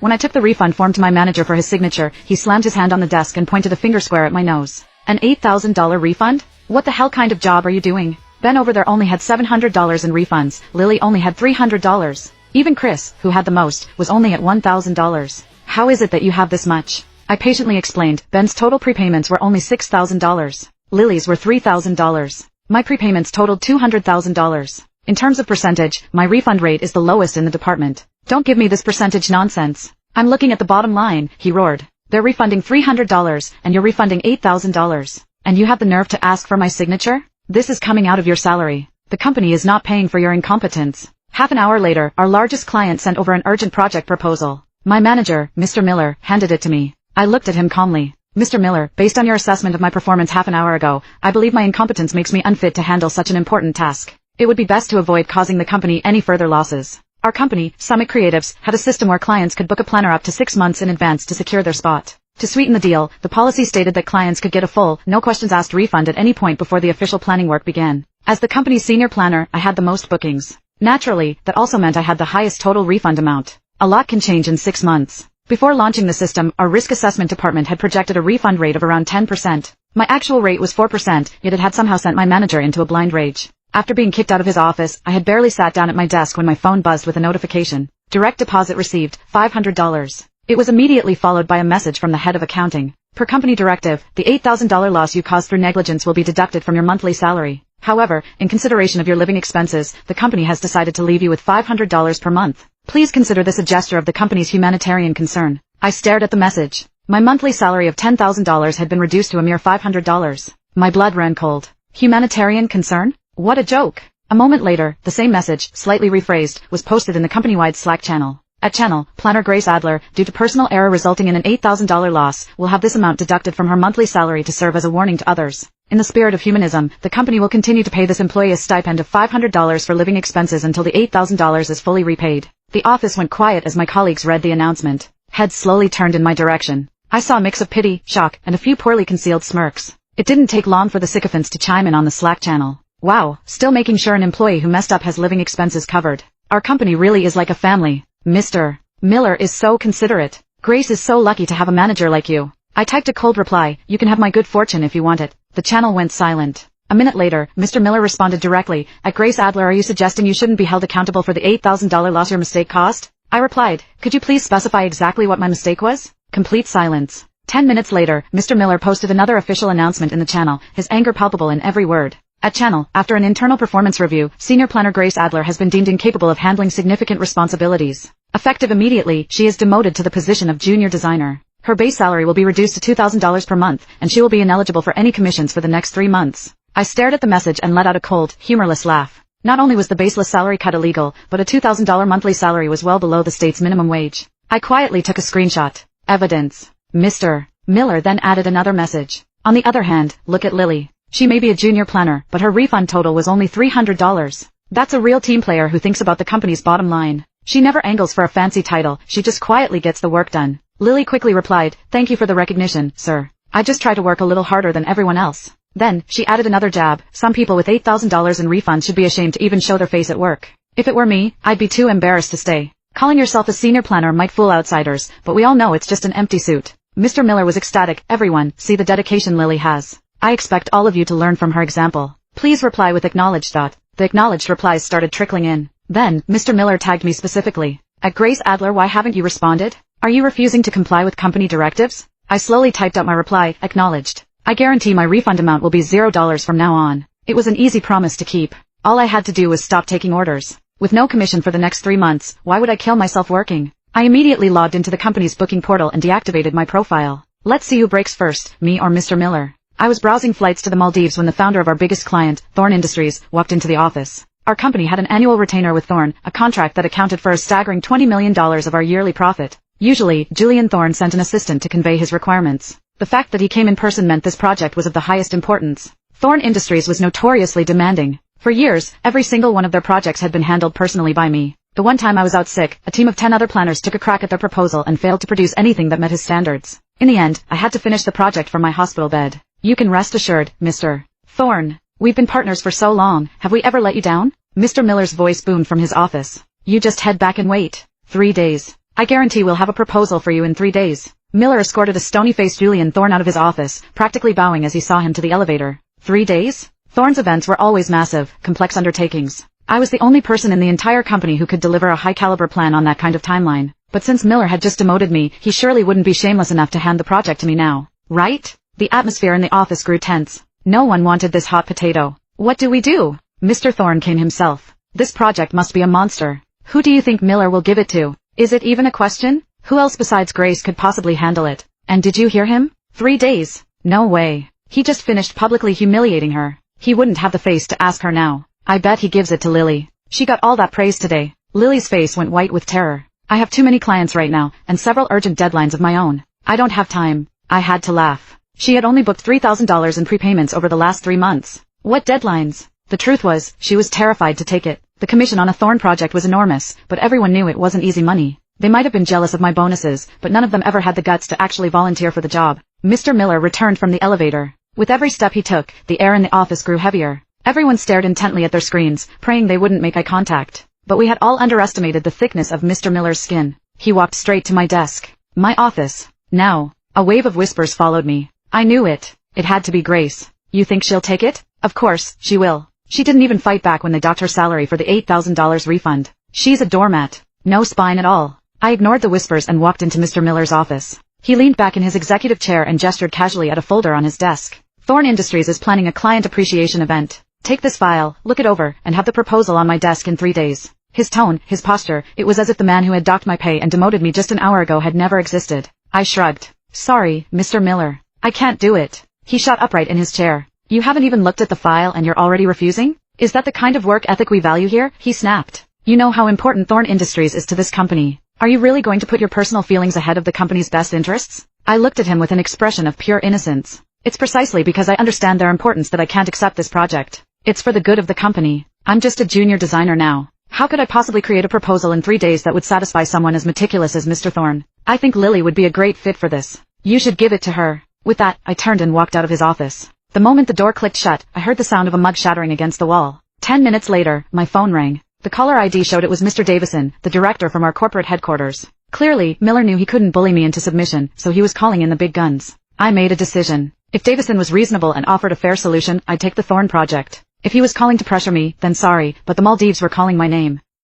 When I took the refund form to my manager for his signature, he slammed his hand on the desk and pointed a finger square at my nose. An $8,000 refund? What the hell kind of job are you doing? Ben over there only had $700 in refunds, Lily only had $300. Even Chris, who had the most, was only at $1,000. How is it that you have this much? I patiently explained. Ben's total prepayments were only $6,000. Lily's were $3,000. My prepayments totaled $200,000. In terms of percentage, my refund rate is the lowest in the department. Don't give me this percentage nonsense. I'm looking at the bottom line, he roared. They're refunding $300, and you're refunding $8,000. And you have the nerve to ask for my signature? This is coming out of your salary. The company is not paying for your incompetence. Half an hour later, our largest client sent over an urgent project proposal. My manager, Mr. Miller, handed it to me. I looked at him calmly. Mr. Miller, based on your assessment of my performance half an hour ago, I believe my incompetence makes me unfit to handle such an important task. It would be best to avoid causing the company any further losses. Our company, Summit Creatives, had a system where clients could book a planner up to 6 months in advance to secure their spot. To sweeten the deal, the policy stated that clients could get a full, no questions asked refund at any point before the official planning work began. As the company's senior planner, I had the most bookings. Naturally, that also meant I had the highest total refund amount. A lot can change in 6 months. Before launching the system, our risk assessment department had projected a refund rate of around 10%. My actual rate was 4%, yet it had somehow sent my manager into a blind rage. After being kicked out of his office, I had barely sat down at my desk when my phone buzzed with a notification. Direct deposit received, $500. It was immediately followed by a message from the head of accounting. Per company directive, the $8,000 loss you caused through negligence will be deducted from your monthly salary. However, in consideration of your living expenses, the company has decided to leave you with $500 per month. Please consider this a gesture of the company's humanitarian concern. I stared at the message. My monthly salary of $10,000 had been reduced to a mere $500. My blood ran cold. Humanitarian concern? What a joke. A moment later, the same message, slightly rephrased, was posted in the company-wide Slack channel. At channel, planner Grace Adler, due to personal error resulting in an $8,000 loss, will have this amount deducted from her monthly salary to serve as a warning to others. In the spirit of humanism, the company will continue to pay this employee a stipend of $500 for living expenses until the $8,000 is fully repaid. The office went quiet as my colleagues read the announcement. Heads slowly turned in my direction. I saw a mix of pity, shock, and a few poorly concealed smirks. It didn't take long for the sycophants to chime in on the Slack channel. Wow, still making sure an employee who messed up has living expenses covered. Our company really is like a family. Mr. Miller is so considerate. Grace is so lucky to have a manager like you. I typed a cold reply, you can have my good fortune if you want it. The channel went silent. A minute later, Mr. Miller responded directly, at Grace Adler, are you suggesting you shouldn't be held accountable for the $8,000 loss your mistake caused? I replied, could you please specify exactly what my mistake was? Complete silence. 10 minutes later, Mr. Miller posted another official announcement in the channel, his anger palpable in every word. At channel, after an internal performance review, senior planner Grace Adler has been deemed incapable of handling significant responsibilities. Effective immediately, she is demoted to the position of junior designer. Her base salary will be reduced to $2,000 per month, and she will be ineligible for any commissions for the next 3 months. I stared at the message and let out a cold, humorless laugh. Not only was the baseless salary cut illegal, but a $2,000 monthly salary was well below the state's minimum wage. I quietly took a screenshot. Evidence. Mr. Miller then added another message. On the other hand, look at Lily. She may be a junior planner, but her refund total was only $300. That's a real team player who thinks about the company's bottom line. She never angles for a fancy title, she just quietly gets the work done. Lily quickly replied, thank you for the recognition, sir. I just try to work a little harder than everyone else. Then, she added another jab, some people with $8,000 in refunds should be ashamed to even show their face at work. If it were me, I'd be too embarrassed to stay. Calling yourself a senior planner might fool outsiders, but we all know it's just an empty suit. Mr. Miller was ecstatic, everyone, see the dedication Lily has. I expect all of you to learn from her example. Please reply with acknowledged. The acknowledged replies started trickling in. Then, Mr. Miller tagged me specifically. At Grace Adler, why haven't you responded? Are you refusing to comply with company directives? I slowly typed out my reply, acknowledged. I guarantee my refund amount will be $0 from now on. It was an easy promise to keep. All I had to do was stop taking orders. With no commission for the next 3 months, why would I kill myself working? I immediately logged into the company's booking portal and deactivated my profile. Let's see who breaks first, me or Mr. Miller. I was browsing flights to the Maldives when the founder of our biggest client, Thorn Industries, walked into the office. Our company had an annual retainer with Thorn, a contract that accounted for a staggering $20 million of our yearly profit. Usually, Julian Thorn sent an assistant to convey his requirements. The fact that he came in person meant this project was of the highest importance. Thorn Industries was notoriously demanding. For years, every single one of their projects had been handled personally by me. The one time I was out sick, a team of 10 other planners took a crack at their proposal and failed to produce anything that met his standards. In the end, I had to finish the project from my hospital bed. You can rest assured, Mr. Thorn. We've been partners for so long, have we ever let you down? Mr. Miller's voice boomed from his office. You just head back and wait. 3 days. I guarantee we'll have a proposal for you in 3 days. Miller escorted a stony-faced Julian Thorne out of his office, practically bowing as he saw him to the elevator. 3 days? Thorne's events were always massive, complex undertakings. I was the only person in the entire company who could deliver a high-caliber plan on that kind of timeline. But since Miller had just demoted me, he surely wouldn't be shameless enough to hand the project to me now. Right? The atmosphere in the office grew tense. No one wanted this hot potato. What do we do? Mr. Thorne came himself. This project must be a monster. Who do you think Miller will give it to? Is it even a question? Who else besides Grace could possibly handle it? And did you hear him? 3 days. No way. He just finished publicly humiliating her. He wouldn't have the face to ask her now. I bet he gives it to Lily. She got all that praise today. Lily's face went white with terror. I have too many clients right now, and several urgent deadlines of my own. I don't have time. I had to laugh. She had only booked $3,000 in prepayments over the last 3 months. What deadlines? The truth was, she was terrified to take it. The commission on a Thorne project was enormous, but everyone knew it wasn't easy money. They might have been jealous of my bonuses, but none of them ever had the guts to actually volunteer for the job. Mr. Miller returned from the elevator. With every step he took, the air in the office grew heavier. Everyone stared intently at their screens, praying they wouldn't make eye contact. But we had all underestimated the thickness of Mr. Miller's skin. He walked straight to my desk. My office. Now. A wave of whispers followed me. I knew it. It had to be Grace. You think she'll take it? Of course, she will. She didn't even fight back when they docked her salary for the $8,000 refund. She's a doormat. No spine at all. I ignored the whispers and walked into Mr. Miller's office. He leaned back in his executive chair and gestured casually at a folder on his desk. Thorne Industries is planning a client appreciation event. Take this file, look it over, and have the proposal on my desk in 3 days. His tone, his posture, it was as if the man who had docked my pay and demoted me just an hour ago had never existed. I shrugged. Sorry, Mr. Miller. I can't do it. He shot upright in his chair. You haven't even looked at the file and you're already refusing? Is that the kind of work ethic we value here? He snapped. You know how important Thorne Industries is to this company. Are you really going to put your personal feelings ahead of the company's best interests? I looked at him with an expression of pure innocence. It's precisely because I understand their importance that I can't accept this project. It's for the good of the company. I'm just a junior designer now. How could I possibly create a proposal in 3 days that would satisfy someone as meticulous as Mr. Thorne? I think Lily would be a great fit for this. You should give it to her. With that, I turned and walked out of his office. The moment the door clicked shut, I heard the sound of a mug shattering against the wall. 10 minutes later, my phone rang. The caller ID showed it was Mr. Davison, the director from our corporate headquarters. Clearly, Miller knew he couldn't bully me into submission, so he was calling in the big guns. I made a decision. If Davison was reasonable and offered a fair solution, I'd take the Thorne project. If he was calling to pressure me, then sorry, but the Maldives were calling my name.